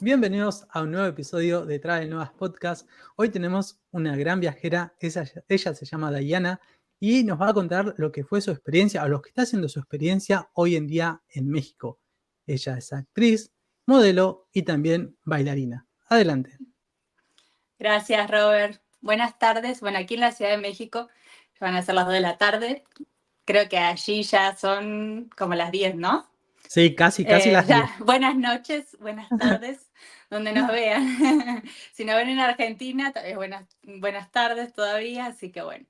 Bienvenidos a un nuevo episodio de Travel Nuevas Podcast. Hoy tenemos una gran viajera, ella se llama Dayana y nos va a contar lo que fue su experiencia o lo que está haciendo su experiencia hoy en día en México. Ella es actriz, modelo y también bailarina. Adelante. Gracias, Robert. Buenas tardes. Bueno, aquí en la Ciudad de México van a ser las 2 de la tarde. Creo que allí ya son como las 10, ¿no? Sí, casi las 10. Buenas noches, buenas tardes, donde nos vean. Si nos ven en Argentina, buenas tardes todavía, así que bueno.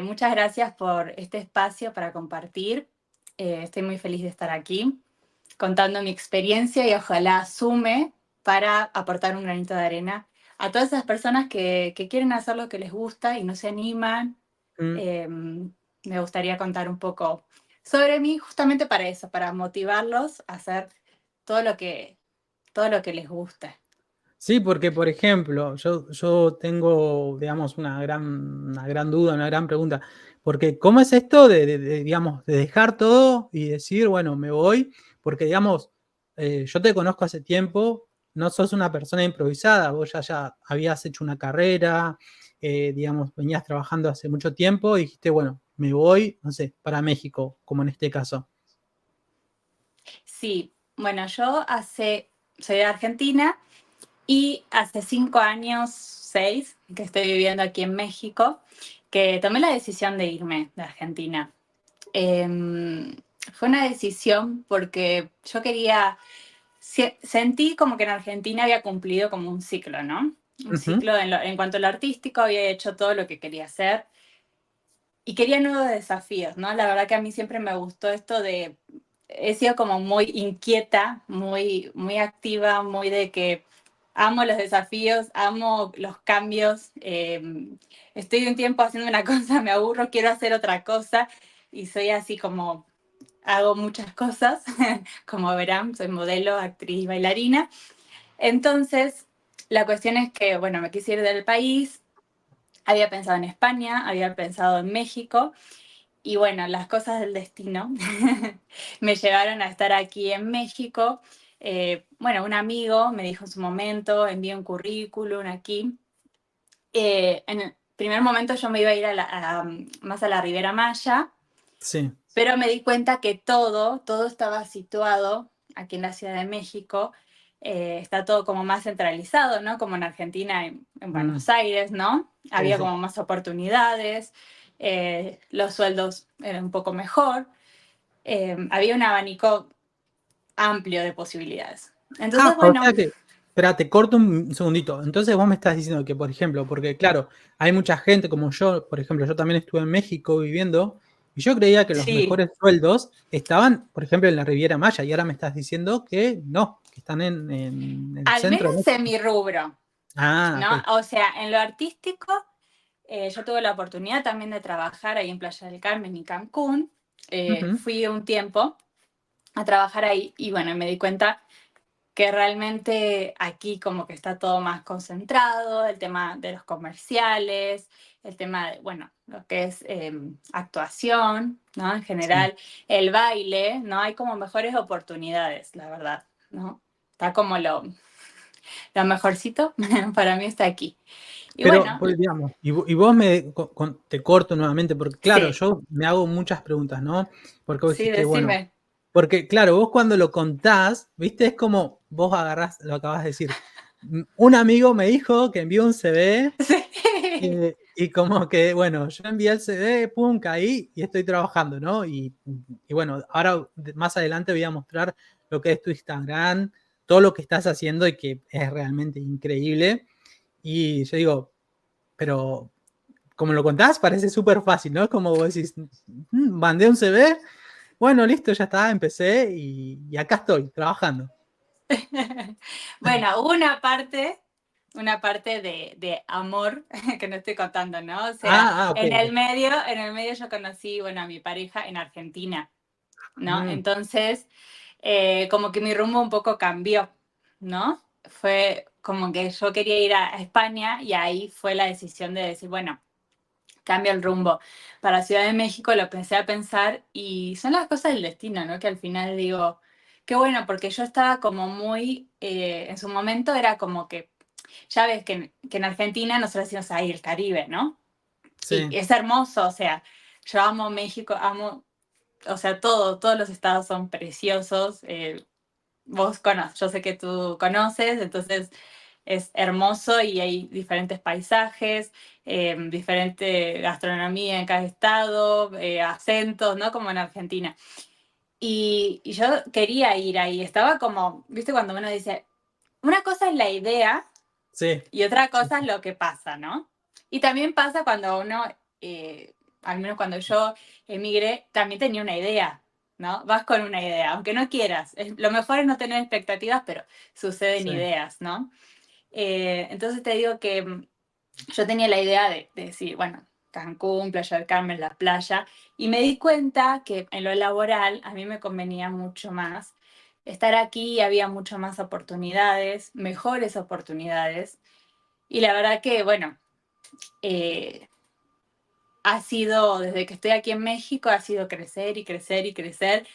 Muchas gracias por este espacio para compartir. Estoy muy feliz de estar aquí, contando mi experiencia y ojalá sume para aportar un granito de arena a todas esas personas que quieren hacer lo que les gusta y no se animan. Mm. Me gustaría contar un poco sobre mí justamente para eso, para motivarlos a hacer todo lo que les gusta. Sí, porque por ejemplo, yo tengo, digamos, una gran duda, una gran pregunta, porque ¿cómo es esto digamos, de dejar todo y decir, bueno, me voy? Porque, digamos, yo te conozco hace tiempo, no sos una persona improvisada, vos ya habías hecho una carrera, digamos, venías trabajando hace mucho tiempo y dijiste, bueno, me voy, no sé, para México, como en este caso. Sí, bueno, soy de Argentina y hace 5 años, 6, que estoy viviendo aquí en México, que tomé la decisión de irme de Argentina. Fue una decisión porque yo sentí como que en Argentina había cumplido como un ciclo, ¿no? Un Ujú. ciclo en cuanto a lo artístico, había hecho todo lo que quería hacer y quería nuevos desafíos, ¿no? La verdad que a mí siempre me gustó esto he sido como muy inquieta, muy activa, muy de que amo los desafíos, amo los cambios. Estoy un tiempo haciendo una cosa, me aburro, quiero hacer otra cosa y soy así como hago muchas cosas, como verán, soy modelo, actriz, bailarina. Entonces, la cuestión es que, bueno, me quise ir del país, había pensado en España, había pensado en México, y bueno, las cosas del destino me llevaron a estar aquí en México. Bueno, un amigo me dijo en su momento, envié un currículum aquí. En el primer momento yo me iba a ir más a la Riviera Maya, Sí. pero me di cuenta que todo estaba situado aquí en la Ciudad de México. Está todo como más centralizado, ¿no? Como en Argentina, en Mm. Buenos Aires, ¿no? Sí, Había sí. como más oportunidades, los sueldos eran un poco mejor, había un abanico amplio de posibilidades. Entonces, O bueno, sea que, espera, te corto un segundito. Entonces vos me estás diciendo que, por ejemplo, porque claro, hay mucha gente como yo, por ejemplo, yo también estuve en México viviendo y yo creía que los sí, mejores sueldos estaban, por ejemplo, en la Riviera Maya y ahora me estás diciendo que no, que están en el al centro menos de en México. mi rubro, Ah, ¿no? ok. O sea, en lo artístico, yo tuve la oportunidad también de trabajar ahí en Playa del Carmen y Cancún. Ujú. Fui un tiempo a trabajar ahí y bueno, me di cuenta que realmente aquí como que está todo más concentrado, el tema de los comerciales, el tema de, bueno, lo que es actuación, ¿no? En Sí. general, el baile, ¿no? Hay como mejores oportunidades, la verdad, ¿no? Está como lo mejorcito para mí está aquí. Y Pero, bueno, pues, digamos, y vos te corto nuevamente, porque claro, sí, yo me hago muchas preguntas, ¿no? Porque vos sí, dijiste, bueno, decime. porque claro, vos cuando lo contás, viste, es como vos agarrás, lo acabas de decir. Un amigo me dijo que envió un CV Sí. y como que, bueno, yo envié el CV, pum, caí y estoy trabajando, ¿no? Y bueno, ahora más adelante voy a mostrar lo que es tu Instagram, todo lo que estás haciendo y que es realmente increíble. Y yo digo, pero como lo contás, parece súper fácil, ¿no? Como vos decís, mandé un CV, bueno, listo, ya está, empecé y acá estoy, trabajando. Bueno, hubo una parte de amor que no estoy contando, ¿no? O sea, Ok, ok. en el medio yo conocí, bueno, a mi pareja en Argentina, ¿no? Mm. Entonces, como que mi rumbo un poco cambió, ¿no? Fue como que yo quería ir a España y ahí fue la decisión de decir, bueno, cambio el rumbo. Para Ciudad de México lo pensé a pensar y son las cosas del destino, ¿no? Que al final digo, qué bueno, porque yo estaba como muy, en su momento era como que, ya ves que en Argentina nosotros decimos ahí el Caribe, ¿no? Y Sí, es hermoso, o sea, yo amo México, amo, o sea, todos los estados son preciosos. Vos conoces, yo sé que tú conoces, entonces es hermoso y hay diferentes paisajes, diferente gastronomía en cada estado, acentos, ¿no? Como en Argentina. Y yo quería ir ahí, estaba como, viste, cuando uno dice, una cosa es la idea sí, y otra sí, cosa es lo que pasa, ¿no? Y también pasa cuando uno, al menos cuando yo emigré, también tenía una idea, ¿no? Vas con una idea, aunque no quieras. Lo mejor es no tener expectativas, pero suceden sí. ideas, ¿no? Entonces te digo que yo tenía la idea de decir, bueno, Cancún, Playa del Carmen, la playa, y me di cuenta que en lo laboral a mí me convenía mucho más estar aquí, había mucho más oportunidades, mejores oportunidades, y la verdad que, bueno, eh, ha sido, desde que estoy aquí en México, ha sido crecer y crecer y crecer,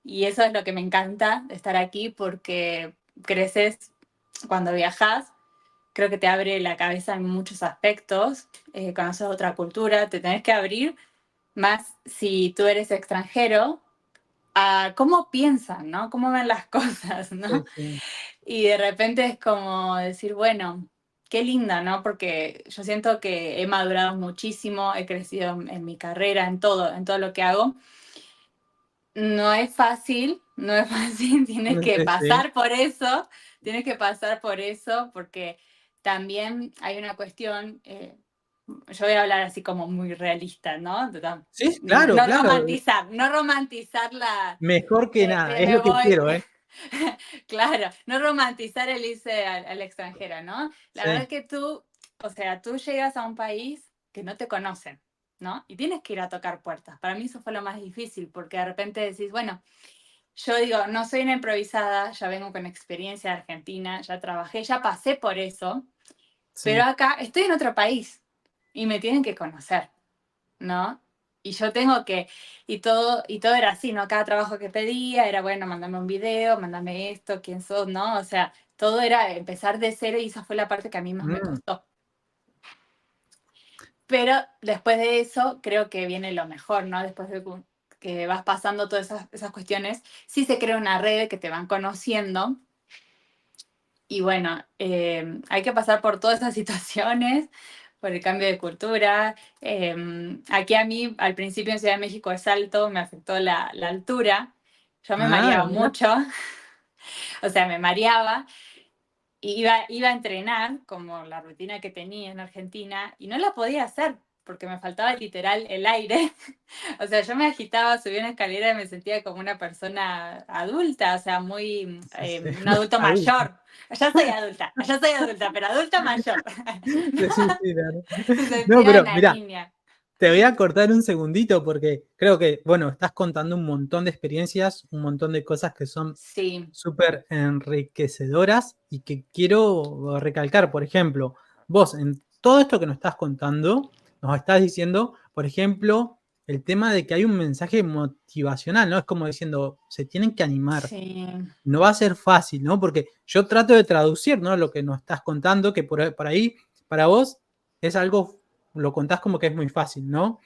y eso es lo que me encanta de estar aquí, porque creces cuando viajas, creo que te abre la cabeza en muchos aspectos, conoces otra cultura, te tenés que abrir más si tú eres extranjero a cómo piensan, ¿no? Cómo ven las cosas, Sí, ¿no? sí. Y de repente es como decir, bueno, qué linda, ¿no? Porque yo siento que he madurado muchísimo, he crecido en mi carrera, en todo lo que hago. No es fácil, no es fácil, Sí, sí. tienes que pasar por eso, porque también hay una cuestión, yo voy a hablar así como muy realista, ¿no? Sí, claro, claro. No romantizar la, Mejor que nada, de es me lo que voy, quiero, ¿eh? claro, no romantizar el irse al extranjero, ¿no? La verdad Sí, es que tú, o sea, tú llegas a un país que no te conocen, ¿no? Y tienes que ir a tocar puertas. Para mí eso fue lo más difícil, porque de repente decís, bueno, yo digo, no soy una improvisada, ya vengo con experiencia de Argentina, ya trabajé, ya pasé por eso, pero sí. acá estoy en otro país y me tienen que conocer, ¿no? Y yo tengo que, y todo era así, ¿no? Cada trabajo que pedía era, bueno, mándame un video, mándame esto, quién sos, ¿no? O sea, todo era empezar de cero y esa fue la parte que a mí más me Mm, costó. Pero después de eso, creo que viene lo mejor, ¿no? Después de que vas pasando todas esas cuestiones, sí se crea una red que te van conociendo. Y bueno, hay que pasar por todas esas situaciones, por el cambio de cultura. Aquí a mí, al principio en Ciudad de México es alto, me afectó la altura. Yo me ah, mareaba mira. mucho, o sea, me mareaba. Y iba a entrenar, como la rutina que tenía en Argentina, y no la podía hacer porque me faltaba literal el aire. O sea, yo me agitaba, subía una escalera y me sentía como una persona adulta, o sea, muy, Sí, sí. un adulto Adulto. mayor. Ya soy adulta, pero adulta mayor. Sí, sí, sí, claro. Se No, sentía pero una mira, niña. te voy a cortar un segundito porque creo que, bueno, estás contando un montón de experiencias, un montón de cosas que son Sí, súper enriquecedoras y que quiero recalcar. Por ejemplo, vos en todo esto que nos estás contando, nos estás diciendo, por ejemplo, el tema de que hay un mensaje motivacional, ¿no? Es como diciendo, se tienen que animar. sí. No va a ser fácil, ¿no? Porque yo trato de traducir, ¿no? Lo que nos estás contando, que por ahí, para vos, es algo, lo contás como que es muy fácil, ¿no?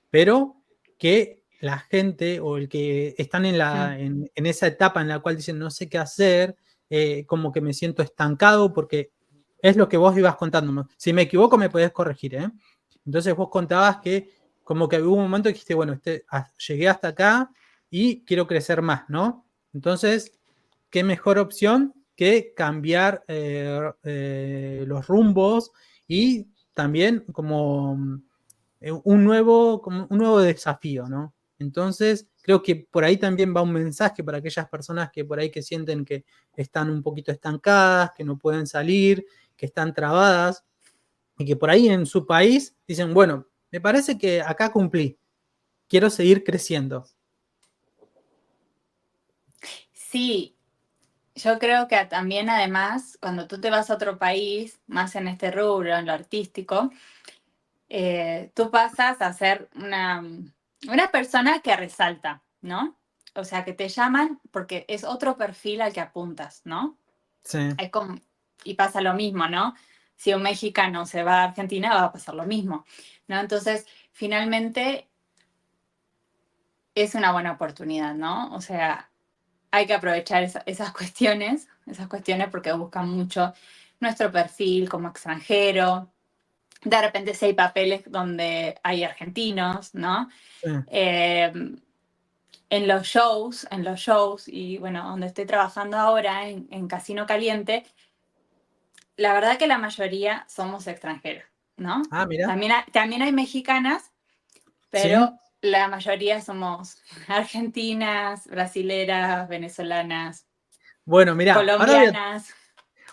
Pero que la gente o el que están Mm. en esa etapa en la cual dicen no sé qué hacer, como que me siento estancado porque es lo que vos ibas contando. Si me equivoco me podés corregir, ¿eh? Entonces vos contabas que como que hubo un momento que dijiste, bueno, llegué hasta acá y quiero crecer más, ¿no? Entonces, ¿qué mejor opción que cambiar los rumbos y también como como un nuevo desafío, ¿no? Entonces, creo que por ahí también va un mensaje para aquellas personas que por ahí que sienten que están un poquito estancadas, que no pueden salir, que están trabadas y que por ahí en su país dicen, bueno, me parece que acá cumplí, quiero seguir creciendo. Sí, yo creo que también además, cuando tú te vas a otro país, más en este rubro, en lo artístico, tú pasas a ser una persona que resalta, ¿no? o sea, que te llaman porque es otro perfil al que apuntas, ¿no? Sí. Es como, y pasa lo mismo, ¿no? Si un mexicano se va a Argentina, va a pasar lo mismo, ¿no? Entonces, finalmente es una buena oportunidad, ¿no? O sea, hay que aprovechar esas cuestiones porque buscan mucho nuestro perfil como extranjero. De repente si hay papeles donde hay argentinos, ¿no? Sí. Eh, en los shows, y bueno, donde estoy trabajando ahora, en Casino Caliente, la verdad que la mayoría somos extranjeros, ¿no? Ah, mira. También hay mexicanas, Sí. pero la mayoría somos argentinas, brasileras, venezolanas, Bueno, mira, ahora colombianas.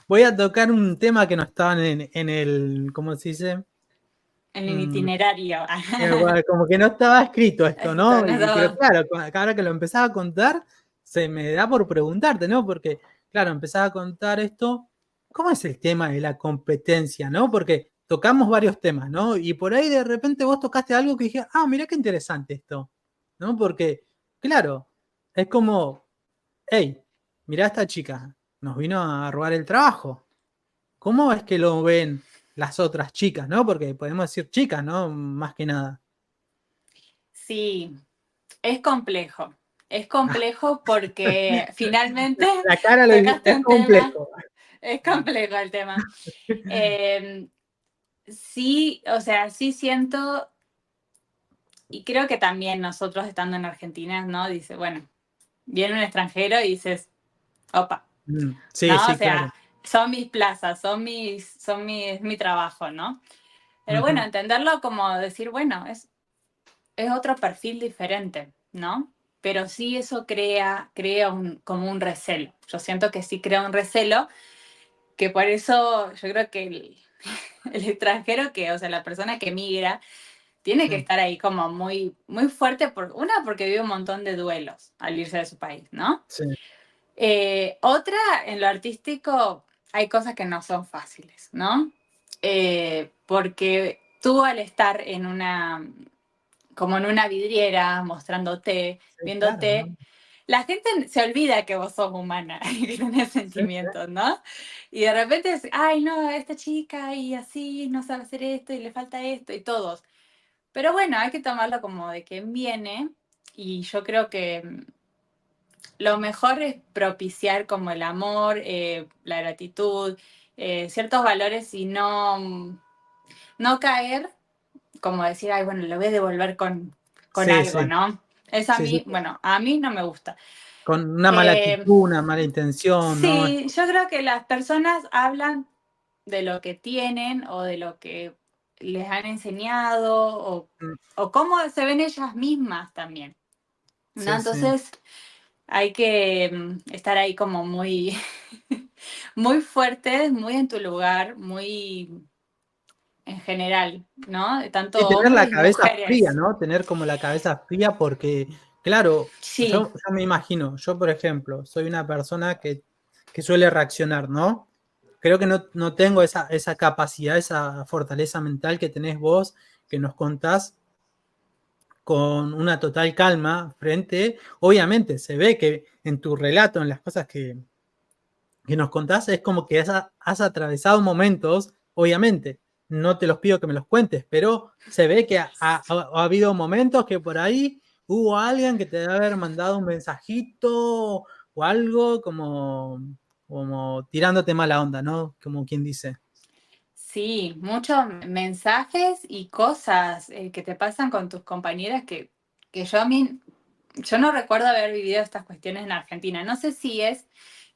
voy a tocar un tema que no estaban en el, ¿cómo se dice? En el Mm, itinerario. bueno, como que no estaba escrito esto, Esto ¿no? no Pero estaba- claro, ahora que lo empezaba a contar, se me da por preguntarte, ¿no? Porque, claro, empezaba a contar esto, ¿cómo es el tema de la competencia, ¿no? Porque tocamos varios temas, ¿no? Y por ahí de repente vos tocaste algo que dije, ah, mira qué interesante esto, ¿no? Porque, claro, es como, hey, mirá a esta chica, nos vino a robar el trabajo. ¿Cómo es que lo ven las otras chicas, ¿no? Porque podemos decir chicas, ¿no? Más que nada. Sí, es complejo. Es complejo porque finalmente La cara lo dice, tocaste es un tema, complejo. es complejo el tema. Eh, sí, o sea, sí siento, y creo que también nosotros estando en Argentina, ¿no? Dice, bueno, viene un extranjero y dices, opa, Sí, ¿no? O sí, claro. sea, son mis plazas, es mi trabajo, ¿no? Pero bueno, Ujú. entenderlo como decir, bueno, es otro perfil diferente, ¿no? Pero sí eso crea como un recelo. Yo siento que sí crea un recelo, que por eso yo creo que el extranjero o sea, la persona que migra, tiene que Sí, estar ahí como muy, muy fuerte, porque vive un montón de duelos al irse de su país, ¿no? sí, Otra, en lo artístico, hay cosas que no son fáciles, ¿no? Porque tú al estar como en una vidriera, mostrándote, sí, claro, ¿no? viéndote, la gente se olvida que vos sos humana y que tenés Sí, sí, sentimientos, ¿no? Y de repente es, ay, no, esta chica y así no sabe hacer esto y le falta esto y todos. Pero bueno, hay que tomarlo como de quien viene y yo creo que lo mejor es propiciar como el amor, la gratitud, ciertos valores y no caer como decir, ay, bueno, lo voy a devolver con sí, algo, sí, ¿no? Eso a sí, sí. mí, bueno, a mí no me gusta. Con una mala Eh, actitud, una mala intención, ¿no? sí, yo creo que las personas hablan de lo que tienen o de lo que les han enseñado Mm, o cómo se ven ellas mismas también, ¿no? sí, sí. Entonces hay que estar ahí como muy, muy fuertes, muy en tu lugar, muy en general, ¿no? Y Tanto tener la hombres y cabeza fría, mujeres. ¿no? Tener como la cabeza fría porque, claro, Sí, yo me imagino, yo por ejemplo, soy una persona que suele reaccionar, ¿no? Creo que no tengo esa capacidad, esa fortaleza mental que tenés vos, que nos contás con una total calma frente, obviamente se ve que en tu relato, en las cosas que nos contás, es como que has atravesado momentos, obviamente, no te los pido que me los cuentes, pero se ve que ha habido momentos que por ahí hubo alguien que te debe haber mandado un mensajito o algo como tirándote mala onda, ¿no? Como quien dice. sí, muchos mensajes y cosas que te pasan con tus compañeras que yo no recuerdo haber vivido estas cuestiones en Argentina. No sé si es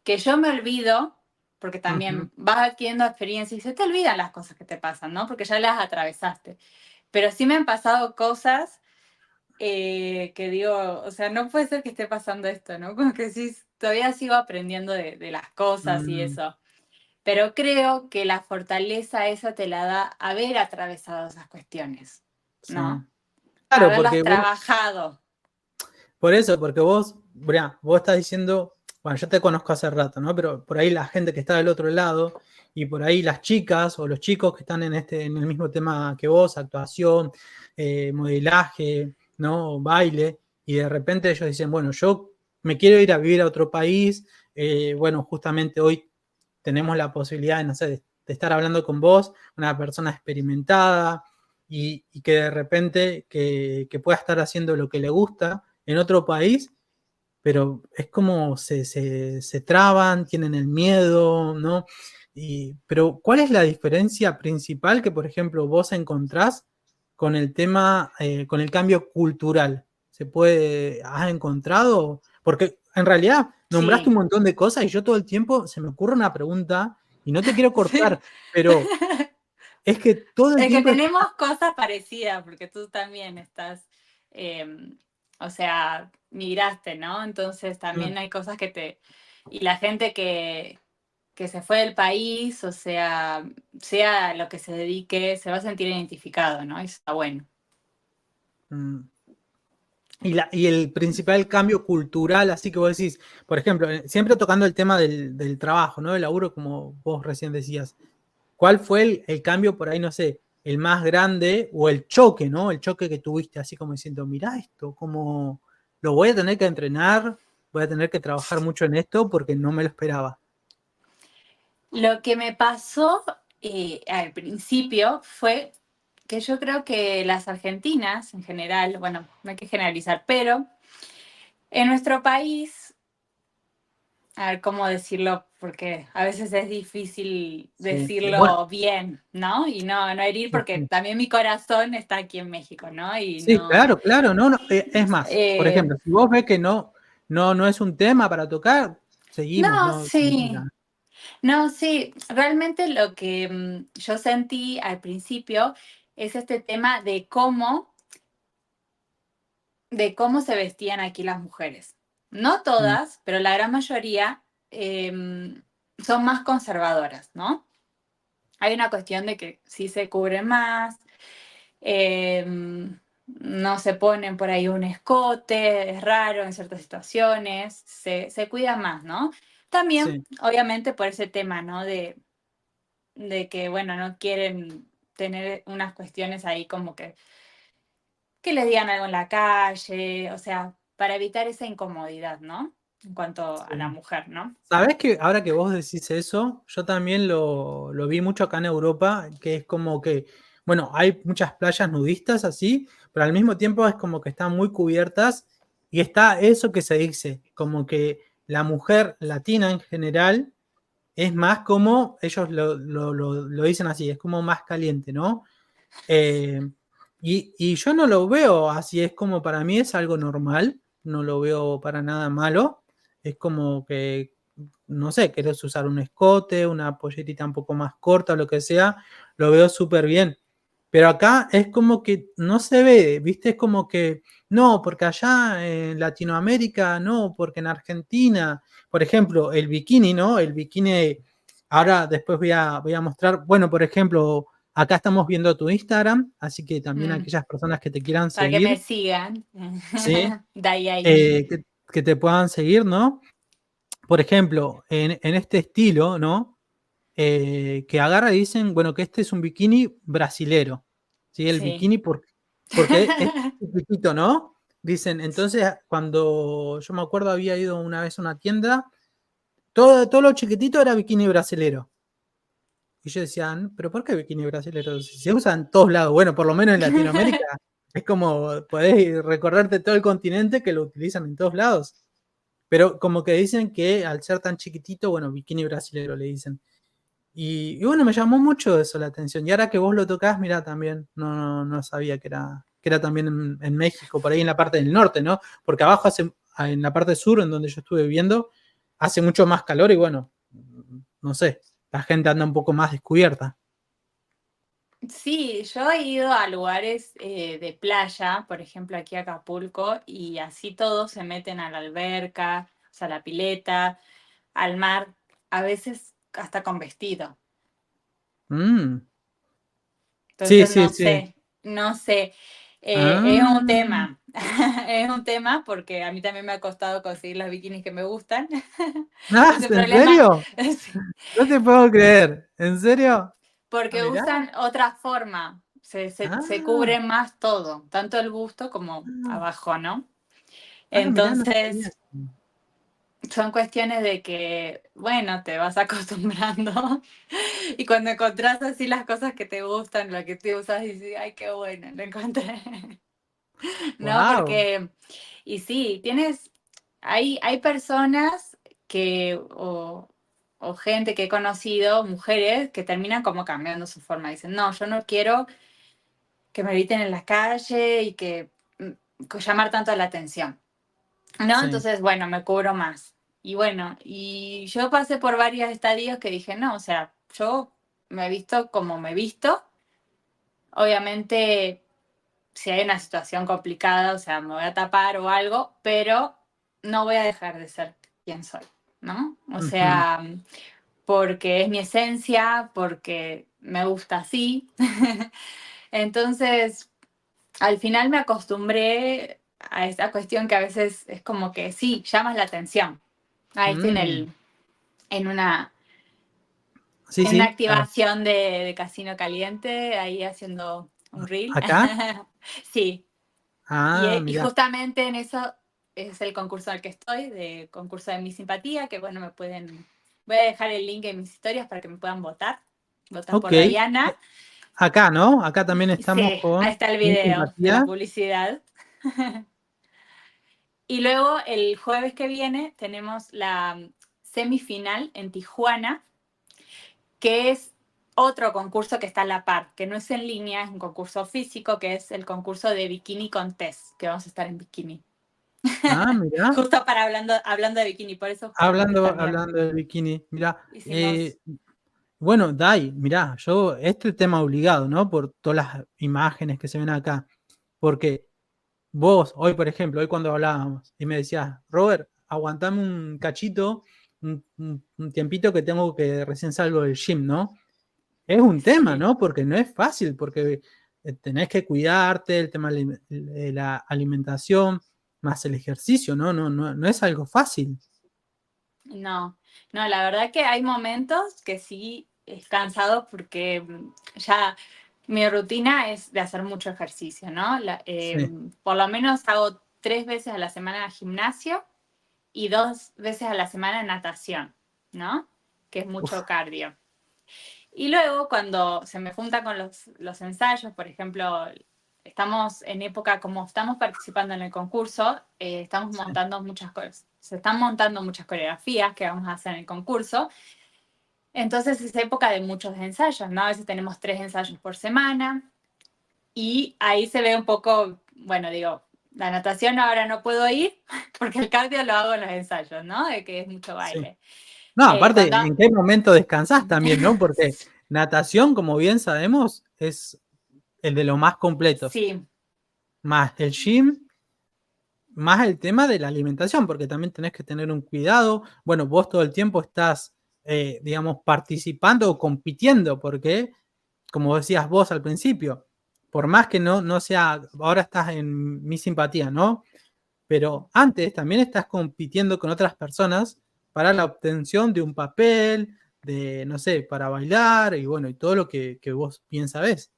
que yo me olvido, porque Ujú. también vas adquiriendo experiencia y se te olvidan las cosas que te pasan, ¿no? Porque ya las atravesaste. Pero sí me han pasado cosas que digo, o sea, no puede ser que esté pasando esto, ¿no? Como que sí, todavía sigo aprendiendo de las cosas y Mm, eso. Pero creo que la fortaleza esa te la da haber atravesado esas cuestiones, sí. ¿no? Claro, Haberlas porque vos, trabajado. por eso, porque vos, mirá, vos estás diciendo, bueno, yo te conozco hace rato, ¿no? Pero por ahí la gente que está del otro lado y por ahí las chicas o los chicos que están en el mismo tema que vos, actuación, modelaje, ¿no? Baile, y de repente ellos dicen, bueno, yo me quiero ir a vivir a otro país. Bueno, justamente hoy tenemos la posibilidad, no sé, de estar hablando con vos, una persona experimentada, y que de repente que pueda estar haciendo lo que le gusta en otro país, pero es como se traban, tienen el miedo, ¿no? Pero ¿cuál es la diferencia principal que, por ejemplo, vos encontrás con el tema, con el cambio cultural? ¿Has encontrado? Porque en realidad nombraste Sí. un montón de cosas y yo todo el tiempo se me ocurre una pregunta y no te quiero Sí. cortar, pero es que todo el Es que tiempo tenemos cosas parecidas, porque tú también estás, o sea, migraste, ¿no? Entonces también hay cosas que te... Y la gente que se fue del país, o sea lo que se dedique, se va a sentir identificado, ¿no? Eso está bueno. mm, y el principal cambio cultural, así que vos decís, por ejemplo, siempre tocando el tema del trabajo, ¿no? Del laburo, como vos recién decías, ¿cuál fue el cambio por ahí, no sé, el más grande o el choque, ¿no? El choque que tuviste, así como diciendo, mirá esto, como lo voy a tener que entrenar, voy a tener que trabajar mucho en esto porque no me lo esperaba. Lo que me pasó al principio fue que yo creo que las argentinas en general, bueno, no hay que generalizar, pero en nuestro país, a ver cómo decirlo, porque a veces es difícil Sí, bueno, decirlo bien, ¿no? Y no herir, sí, porque sí. también mi corazón está aquí en México, ¿no? Y Sí, no. claro, claro, no, no, es más, por eh, ejemplo, si vos ves que no es un tema para tocar, seguimos, no, ¿no? sí. No, sí, realmente lo que yo sentí al principio es este tema de cómo se vestían aquí las mujeres. No Mm, todas, pero la gran mayoría son más conservadoras, ¿no? Hay una cuestión de que sí se cubren más, no se ponen por ahí un escote, es raro en ciertas situaciones, se cuidan más, ¿no? También, sí. obviamente, por ese tema, ¿no? De que, bueno, no quieren tener unas cuestiones ahí como que les digan algo en la calle, o sea, para evitar esa incomodidad, ¿no? En cuanto a la Sí. mujer, ¿no? Sabés que ahora que vos decís eso, yo también lo vi mucho acá en Europa, que es como que, bueno, hay muchas playas nudistas así, pero al mismo tiempo es como que están muy cubiertas y está eso que se dice, como que la mujer latina en general es más como, ellos lo dicen así, es como más caliente, ¿no? Eh, y yo no lo veo así, es como para mí es algo normal, no lo veo para nada malo, es como que, no sé, querés usar un escote, una pollerita un poco más corta, lo que sea, lo veo súper bien. Pero acá es como que no se ve, ¿viste? Es como que no, porque allá en Latinoamérica, no, porque en Argentina, por ejemplo, el bikini, ¿no? El bikini, ahora después voy a mostrar, bueno, por ejemplo, acá estamos viendo tu Instagram, así que también Mm, aquellas personas que te quieran para que me seguir, sigan. ¿sí? De ahí. Que te puedan seguir, ¿no? Por ejemplo, en este estilo, ¿no? Que agarra y dicen, bueno, que este es un bikini brasilero, ¿sí? El Sí. bikini porque es chiquitito, ¿no? Dicen, entonces cuando yo me acuerdo había ido una vez a una tienda, todo lo chiquitito era bikini brasilero. Y yo decía, pero ¿por qué bikini brasilero? Si se usa en todos lados, bueno, por lo menos en Latinoamérica, es como podés recorrerte todo el continente que lo utilizan en todos lados. Pero como que dicen que al ser tan chiquitito, bueno, bikini brasilero le dicen. Y bueno, me llamó mucho eso la atención. Y ahora que vos lo tocás, mira, también no sabía que era también en México, por ahí en la parte del norte, ¿no? Porque abajo en la parte sur, en donde yo estuve viviendo, hace mucho más calor y bueno, no sé, la gente anda un poco más descubierta. Sí, yo he ido a lugares de playa, por ejemplo aquí a Acapulco, y así todos se meten a la alberca, o sea, a la pileta, al mar, a veces hasta con vestido. Mm. Sí, Entonces, sí, no sí. sé, no sé. Es un Ah, tema, es un tema porque a mí también me ha costado conseguir los bikinis que me gustan. Ese ¿En problema, serio? sí, No te puedo creer. ¿En serio? Ah, porque mirá. usan otra forma, se Ah, cubre más todo, tanto el busto como ah, abajo, ¿no? mirá, no sabía Entonces, eso. son cuestiones de que, bueno, te vas acostumbrando y cuando encontrás así las cosas que te gustan, lo que te usas, dices, ay, qué bueno, lo encontré. No, Wow. porque, y sí, hay personas que, o gente que he conocido, mujeres, que terminan como cambiando su forma. Dicen, no, yo no quiero que me eviten en la calle y que llamar tanto la atención, ¿no? Sí. Entonces, bueno, me cubro más. Y bueno, y yo pasé por varios estadios que dije, no, o sea, yo me he visto como me he visto. Obviamente, si hay una situación complicada, o sea, me voy a tapar o algo, pero no voy a dejar de ser quien soy, ¿no? O Ujú. sea, porque es mi esencia, porque me gusta así. Entonces, al final me acostumbré a esa cuestión que a veces es como que sí, llamas la atención. Ahí estoy Mm. en una, Sí, en una sí. activación de Casino Caliente, ahí haciendo un reel. ¿Acá? Sí, Ah, y mira. justamente en eso es el concurso al que estoy, de concurso de mi simpatía, que bueno, voy a dejar el link en mis historias para que me puedan votar Ok. por Diana. Acá, ¿no? Acá también estamos Sí, ahí con está el mi video de la simpatía. publicidad. Y luego el jueves que viene tenemos la semifinal en Tijuana, que es otro concurso que está a la par, que no es en línea, es un concurso físico, que es el concurso de Bikini Contest, que vamos a estar en bikini. Ah, mira. Justo para hablando de bikini, por eso justamente Hablando, también hablando de bikini, mira, hicimos. bueno, Dai, mira, yo, este tema obligado, ¿no? Por todas las imágenes que se ven acá, porque vos, hoy, por ejemplo, hoy cuando hablábamos, y me decías, Robert, aguantame un cachito, un tiempito que tengo que recién salgo del gym, ¿no? Es un tema, Sí, ¿no? Porque no es fácil, porque tenés que cuidarte, el tema de la alimentación, más el ejercicio, ¿no? No es algo fácil. no, no, la verdad que hay momentos que sí es cansado porque ya mi rutina es de hacer mucho ejercicio, ¿no? Sí. Por lo menos hago 3 veces a la semana gimnasio y 2 veces a la semana natación, ¿no? Que es Uf, mucho cardio. Y luego cuando se me junta con los ensayos, por ejemplo, estamos en época, como estamos participando en el concurso, estamos sí, montando muchas cosas. Se están montando muchas coreografías que vamos a hacer en el concurso. Entonces es época de muchos ensayos, ¿no? A veces tenemos 3 ensayos por semana y ahí se ve un poco, bueno, digo, la natación ahora no puedo ir porque el cardio lo hago en los ensayos, ¿no? De que es mucho sí. baile. No, aparte, Cuando ¿en qué momento descansás también, no? Porque natación, como bien sabemos, es el de los más completos. sí, Más el gym, más el tema de la alimentación, porque también tenés que tener un cuidado. Bueno, vos todo el tiempo estás, digamos, participando o compitiendo, porque, como decías vos al principio, por más que no sea, ahora estás en mi simpatía, ¿no? Pero antes también estás compitiendo con otras personas para la obtención de un papel, de, no sé, para bailar y bueno, y todo lo que vos bien sabés.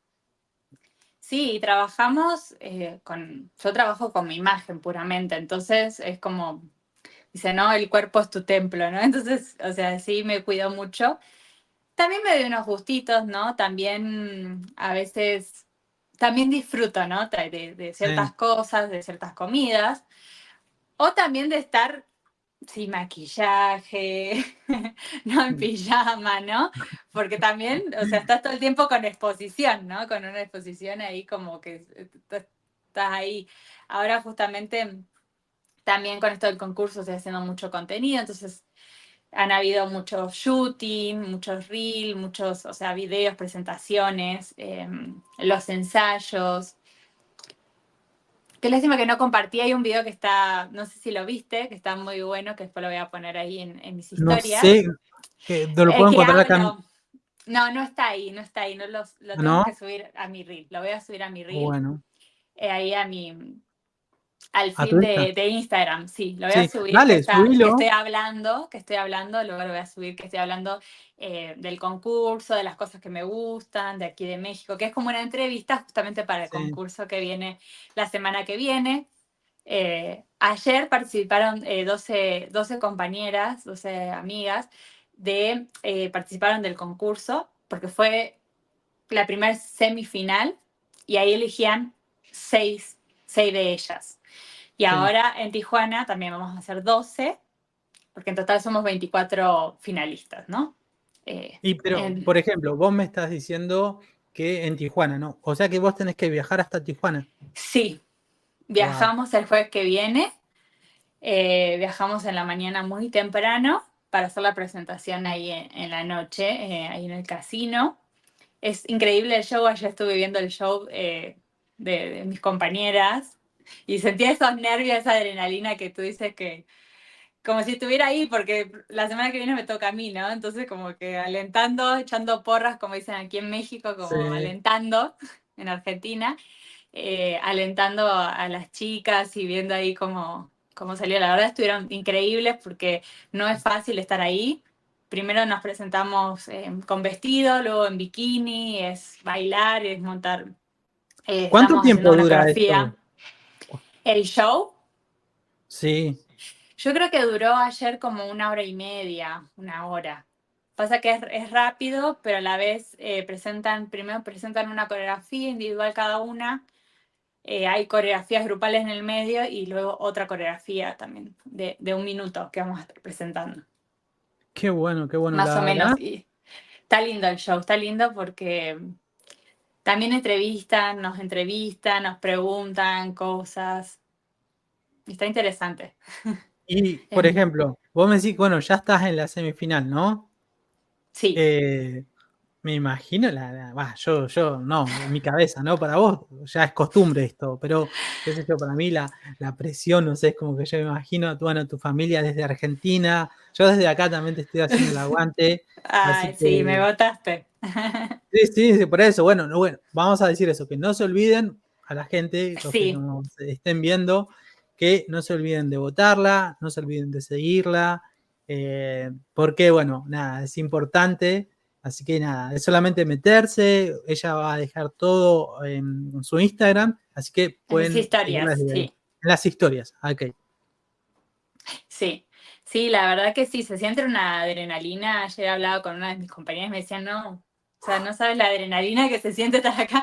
sí, trabajamos yo trabajo con mi imagen puramente, entonces es como, dice, no, el cuerpo es tu templo, ¿no? Entonces, o sea, sí me cuido mucho. También me doy unos gustitos, ¿no? También a veces, también disfruto, ¿no? De ciertas Sí. cosas, de ciertas comidas, o también de estar sin maquillaje, no en pijama, ¿no? Porque también, o sea, estás todo el tiempo con exposición, ¿no? Con una exposición ahí como que estás ahí. Ahora justamente también con esto del concurso estoy haciendo mucho contenido, entonces han habido muchos shooting, muchos reels, muchos, o sea, videos, presentaciones, los ensayos. Qué lástima que no compartí. Hay un video que está, no sé si lo viste, que está muy bueno, que después lo voy a poner ahí en mis No sé, historias. que lo puedo Que encontrar acá, hablo. No, no está ahí, no está ahí. No lo tengo que ¿no? subir a mi reel. Lo voy a subir a mi reel, Bueno, ahí al a tu feed Insta. de Instagram. Sí, lo voy a Sí, subir dale, subilo. que estoy hablando, luego lo voy a subir que estoy hablando del concurso, de las cosas que me gustan, de aquí de México, que es como una entrevista justamente para el Sí. concurso que viene la semana que viene. Ayer participaron 12 compañeras, 12 amigas, participaron del concurso, porque fue la primera semifinal, y ahí elegían seis de ellas. Y Sí. ahora en Tijuana también vamos a hacer 12, porque en total somos 24 finalistas, ¿no? Pero, por ejemplo, vos me estás diciendo que en Tijuana, ¿no? O sea que vos tenés que viajar hasta Tijuana. Sí, Wow. viajamos el jueves que viene. Viajamos en la mañana muy temprano para hacer la presentación ahí en la noche, ahí en el casino. Es increíble el show. Ayer estuve viendo el show de mis compañeras y sentía esos nervios, esa adrenalina que tú dices, que como si estuviera ahí, porque la semana que viene me toca a mí, ¿no? Entonces como que alentando, echando porras, como dicen aquí en México, como Sí. alentando en Argentina, alentando a las chicas y viendo ahí cómo salió. La verdad estuvieron increíbles, porque no es fácil estar ahí. Primero nos presentamos con vestido, luego en bikini, es bailar, es montar. ¿Cuánto Estamos haciendo tiempo una dura coreografía. esto? El show, Sí. yo creo que duró ayer como 1 hora y media, 1 hora. Pasa que es rápido, pero a la vez primero presentan una coreografía individual cada una. Hay coreografías grupales en el medio y luego otra coreografía también de 1 minuto que vamos a estar presentando. Qué bueno, qué bueno. Más o La menos. verdad. Y está lindo el show, está lindo porque también nos entrevistan, nos preguntan cosas. Está interesante. Y, por Em, ejemplo, vos me decís, bueno, ya estás en la semifinal, ¿no? sí, Eh, Me imagino, yo, no, en mi cabeza, ¿no? Para vos ya es costumbre esto, pero, qué sé yo, para mí la presión, no sé, es como que yo me imagino, bueno, tu familia desde Argentina, yo desde acá también te estoy haciendo el aguante, así ay, sí, me que, votaste. sí, sí, sí, por eso, bueno, no, bueno, vamos a decir eso, que no se olviden a la gente, los que Sí, nos estén viendo, que no se olviden de votarla, no se olviden de seguirla, porque, bueno, nada, es importante. Así que nada, es solamente meterse, ella va a dejar todo en su Instagram, así que en mis pueden seguirla historias, desde ahí. sí, En las historias, ok. sí. Sí, la verdad que sí, se siente una adrenalina. Ayer hablaba con una de mis compañeras y me decían, no, o sea, no sabes la adrenalina que se siente estar acá.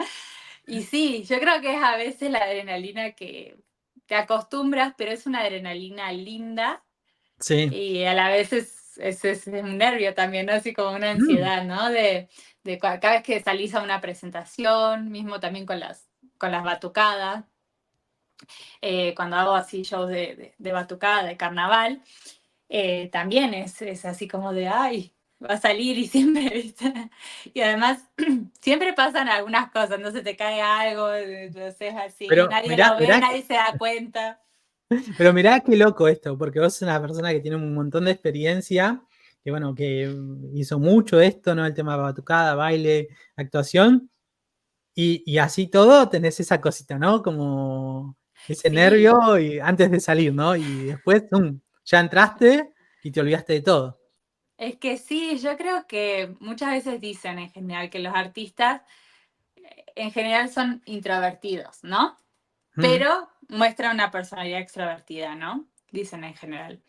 Y sí, yo creo que es a veces la adrenalina que te acostumbras, pero es una adrenalina linda, Sí. y a la vez es un nervio también, ¿no? Así como una Mm, ansiedad, ¿no? Cada vez que salís a una presentación, mismo también con las batucadas, cuando hago así shows de batucada, de carnaval, también es así como de, ay, va a salir y siempre, ¿viste? Y además, siempre pasan algunas cosas, no se te cae algo, entonces así, Pero nadie lo ve, nadie se da cuenta. mirá qué loco esto, porque vos sos una persona que tiene un montón de experiencia, que bueno, que hizo mucho esto, ¿no? El tema de batucada, baile, actuación, y así todo tenés esa cosita, ¿no? Como ese Sí, nervio y antes de salir, ¿no? Y después, ya entraste y te olvidaste de todo. es que sí, yo creo que muchas veces dicen en general que los artistas en general son introvertidos, ¿no? Mm, Pero muestran una personalidad extrovertida, ¿no? Dicen en general.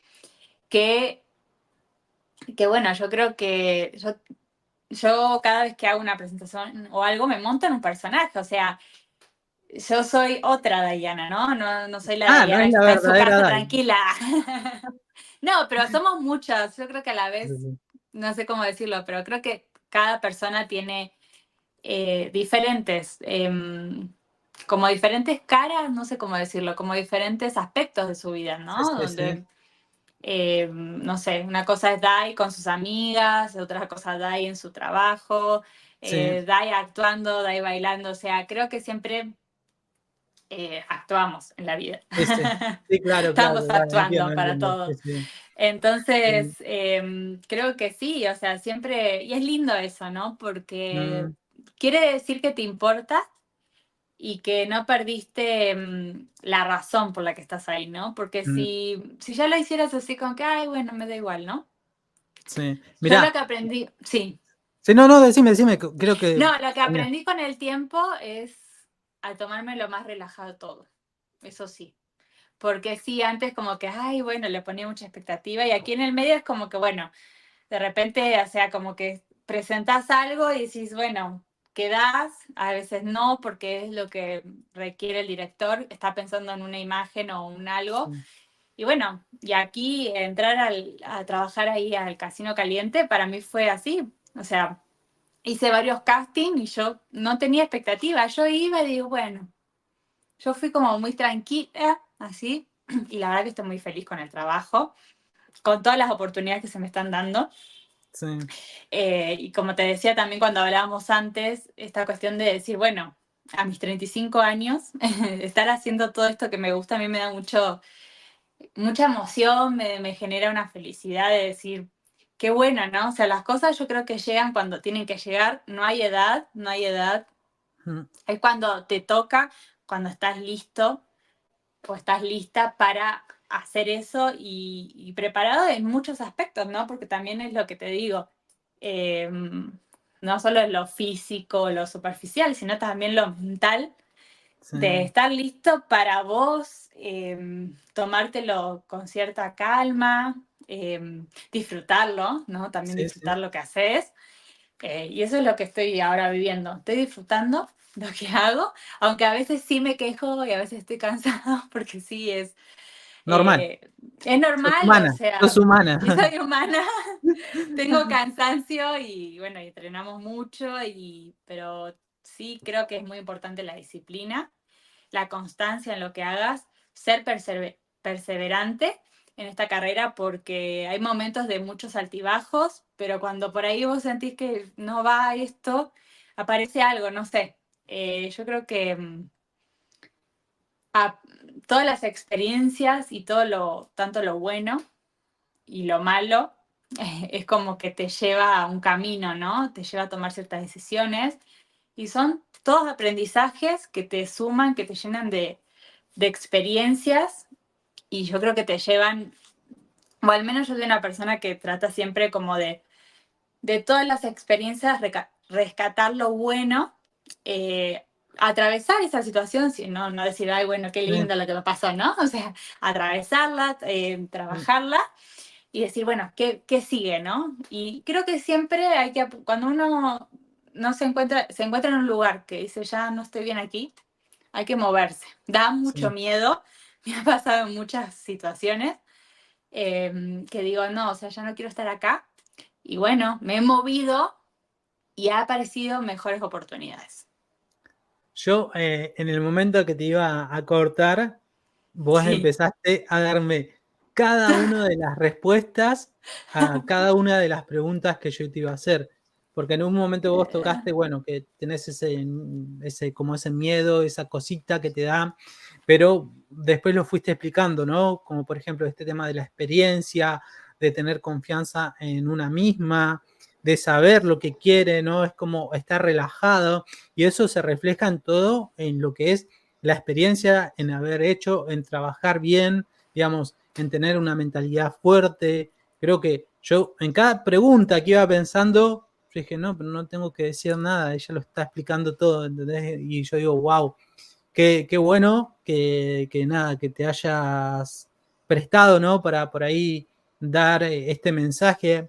Que, que bueno, yo creo que yo cada vez que hago una presentación o algo me monto en un personaje, o sea, yo soy otra Diana, ¿no? No soy la no Diana es que la está en su verdadera casa Dai. tranquila. No, pero somos muchas, yo creo que a la Sí, vez, sí. no sé cómo decirlo, pero creo que cada persona tiene diferentes, como diferentes caras, no sé cómo decirlo, como diferentes aspectos de su vida, Sí, ¿no? sí, sí. Donde, no sé, una cosa es Dai con sus amigas, otra cosa Dai en su trabajo, Sí, Dai actuando, Dai bailando, o sea, creo que siempre actuamos en la vida. sí, sí. Sí, claro, claro, Estamos Dai, entiendo, actuando para entiendo. Sí, todo. sí. Entonces, Sí. creo que sí, o sea, siempre, y es lindo eso, ¿no? Porque Mm, quiere decir que te importa y que no perdiste la razón por la que estás ahí, ¿no? Porque mm, si ya lo hicieras así con que, ay, bueno, me da igual, ¿no? sí. Yo lo Mirá, que aprendí, sí, sí, no, no, decime, creo que. no, lo que aprendí con el tiempo es a tomármelo más relajado todo, eso sí. porque sí, antes como que, ay, bueno, le ponía mucha expectativa y aquí en el medio es como que, bueno, de repente, o sea, como que presentás algo y decís, bueno, quedás, a veces no, porque es lo que requiere el director, está pensando en una imagen o un algo. Sí, Y bueno, y aquí entrar a trabajar ahí al Casino Caliente, para mí fue así. O sea, hice varios castings y yo no tenía expectativa. Yo iba y digo, bueno, yo fui como muy tranquila, así, y la verdad que estoy muy feliz con el trabajo, con todas las oportunidades que se me están dando. sí, Y como te decía también cuando hablábamos antes, esta cuestión de decir, bueno, a mis 35 años, estar haciendo todo esto que me gusta a mí me da mucha emoción, me genera una felicidad de decir, qué bueno, ¿no? O sea, las cosas yo creo que llegan cuando tienen que llegar, no hay edad, no hay edad, mm, es cuando te toca, cuando estás listo o estás lista para hacer eso y preparado en muchos aspectos, ¿no? Porque también es lo que te digo, eh, no solo lo físico, lo superficial, sino también lo mental, sí, de estar listo para vos, tomártelo con cierta calma, disfrutarlo, ¿no? También sí, sí. disfrutar lo que haces. Y eso es lo que estoy ahora viviendo. Estoy disfrutando lo que hago, aunque a veces sí me quejo y a veces estoy cansada, porque sí Normal, eh, es sos normal, o humana, sos sea, humana. y soy humana, tengo cansancio y bueno, y entrenamos mucho, pero sí creo que es muy importante la disciplina, la constancia en lo que hagas, ser perseverante en esta carrera porque hay momentos de muchos altibajos, pero cuando por ahí vos sentís que no va esto, aparece algo, no sé. Yo creo que a, todas las experiencias y tanto lo bueno y lo malo, es como que te lleva a un camino, ¿no? Te lleva a tomar ciertas decisiones y son todos aprendizajes que te suman, que te llenan de experiencias y yo creo que te llevan, o al menos yo soy una persona que trata siempre como de todas las experiencias rescatar lo bueno, atravesar esa situación, no decir, ay, bueno, qué Sí, lindo lo que me pasó, ¿no? O sea, atravesarla, mm, trabajarla y decir, bueno, ¿qué sigue, no? Y creo que siempre hay que, cuando uno no se encuentra en un lugar que dice, ya no estoy bien aquí, hay que moverse. Da mucho sí. miedo, me ha pasado en muchas situaciones, que digo, no, o sea, ya no quiero estar acá. Y bueno, me he movido y ha aparecido mejores oportunidades. Yo, en el momento que te iba a cortar, vos Sí. empezaste a darme cada una de las respuestas a cada una de las preguntas que yo te iba a hacer. Porque en un momento vos tocaste, bueno, que tenés como ese miedo, esa cosita que te da, pero después lo fuiste explicando, ¿no? Como por ejemplo este tema de la experiencia, de tener confianza en una misma, de saber lo que quiere, ¿no? Es como estar relajado y eso se refleja en todo, en lo que es la experiencia, en haber hecho, en trabajar bien, digamos, en tener una mentalidad fuerte. Creo que yo en cada pregunta que iba pensando, yo dije, no, pero no tengo que decir nada, ella lo está explicando todo, ¿entendés? Y yo digo, wow, qué bueno que nada, que te hayas prestado, ¿no? Para por ahí dar este mensaje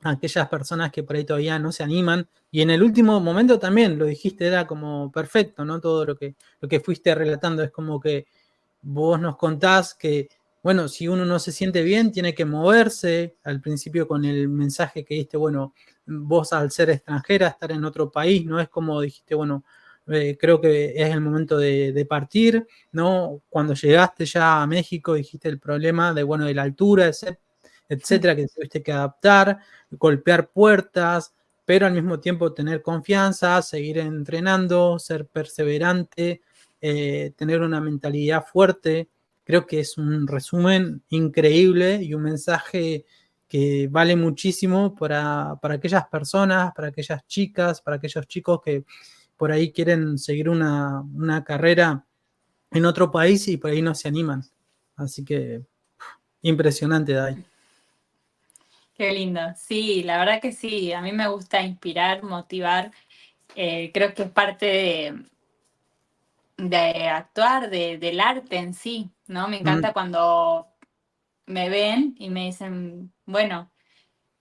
a aquellas personas que por ahí todavía no se animan. Y en el último momento también lo dijiste, era como perfecto, ¿no? Todo lo que fuiste relatando es como que vos nos contás que, bueno, si uno no se siente bien, tiene que moverse. Al principio con el mensaje que diste, bueno, vos al ser extranjera, estar en otro país, no es como dijiste, bueno, creo que es el momento de partir, ¿no? Cuando llegaste ya a México dijiste el problema de, bueno, de la altura, etcétera, que tuviste que adaptar, golpear puertas, pero al mismo tiempo tener confianza, seguir entrenando, ser perseverante, tener una mentalidad fuerte. Creo que es un resumen increíble y un mensaje que vale muchísimo para aquellas personas, para aquellas chicas, para aquellos chicos que por ahí quieren seguir una carrera en otro país y por ahí no se animan. Así que impresionante, Dai. Qué lindo. Sí, la verdad que sí. A mí me gusta inspirar, motivar. Creo que es parte de actuar, del arte en sí, ¿no? Me Mm, encanta cuando me ven y me dicen, bueno,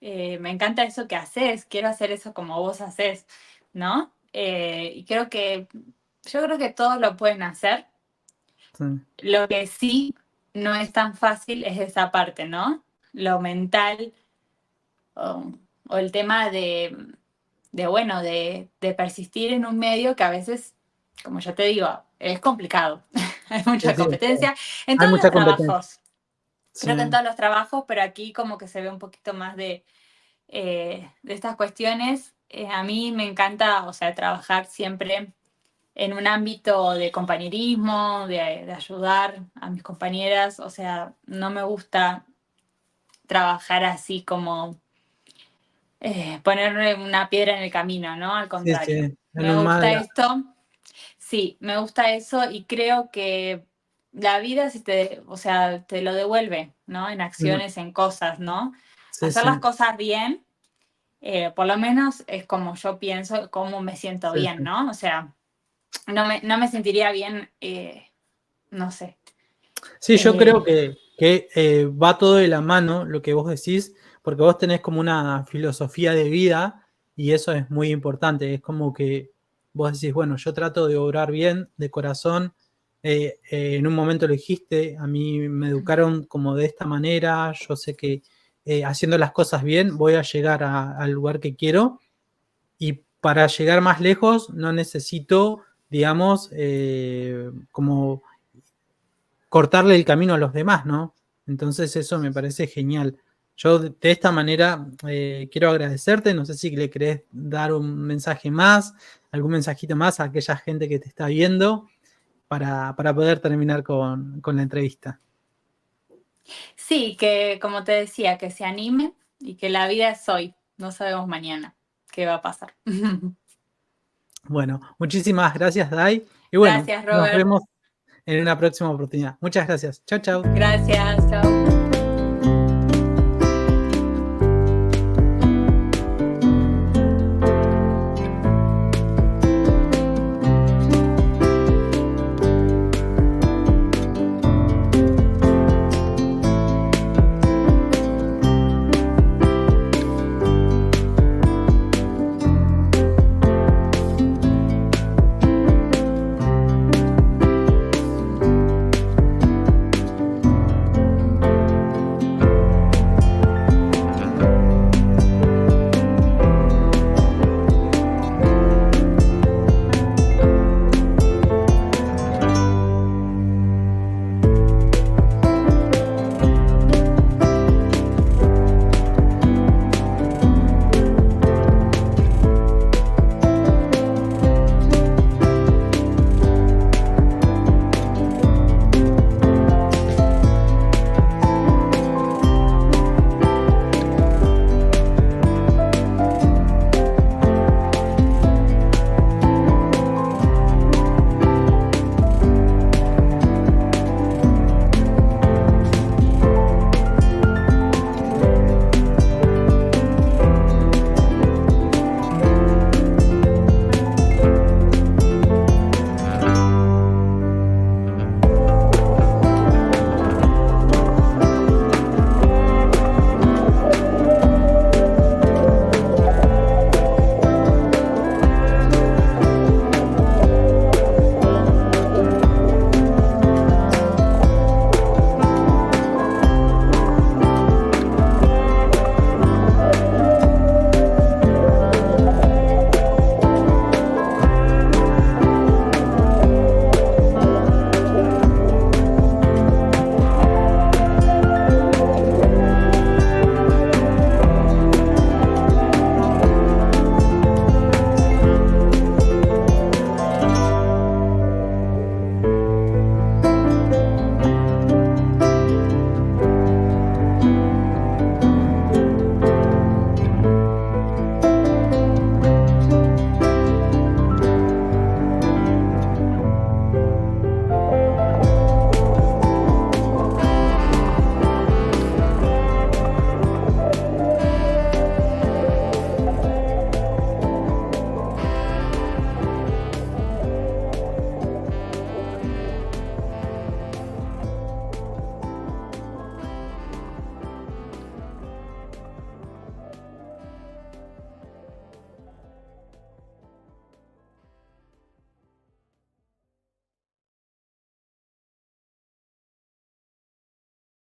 me encanta eso que haces, quiero hacer eso como vos haces, ¿no? Y yo creo que todos lo pueden hacer. sí, Lo que sí no es tan fácil es esa parte, ¿no? Lo mental o, o el tema bueno, de persistir en un medio que a veces, como ya te digo, es complicado. Hay sí, mucha sí, competencia en hay todos los mucha competencia. trabajos. Sí, Creo que en todos los trabajos, pero aquí como que se ve un poquito más de estas cuestiones. A mí me encanta, o sea, trabajar siempre en un ámbito de compañerismo, de ayudar a mis compañeras. O sea, no me gusta trabajar así como ponerle una piedra en el camino, ¿no? Al sí, sí, contrario. en Me un mal. gusta esto, sí, me gusta eso y creo que la vida o sea, te lo devuelve, ¿no? En Mm, acciones, en cosas, ¿no? sí, Hacer sí, las cosas bien, por lo menos es como yo pienso, cómo me siento sí, bien, sí. ¿no? O sea, no me sentiría bien, no sé. Sí, yo creo eh, que va todo de la mano lo que vos decís, porque vos tenés como una filosofía de vida y eso es muy importante. Es como que vos decís, bueno, yo trato de obrar bien, de corazón. En un momento lo dijiste, a mí me educaron como de esta manera, yo sé que haciendo las cosas bien voy a llegar al lugar que quiero y para llegar más lejos no necesito, digamos, como cortarle el camino a los demás, ¿no? Entonces eso me parece genial. Yo de esta manera quiero agradecerte, no sé si le querés dar un mensaje más, algún mensajito más a aquella gente que te está viendo para poder terminar con la entrevista. sí, que como te decía, que se anime y que la vida es hoy, no sabemos mañana qué va a pasar. Bueno, muchísimas gracias, Dai. Y bueno, Gracias, nos Robert. vemos en una próxima oportunidad. Muchas gracias. Chao, chao. Gracias, chao.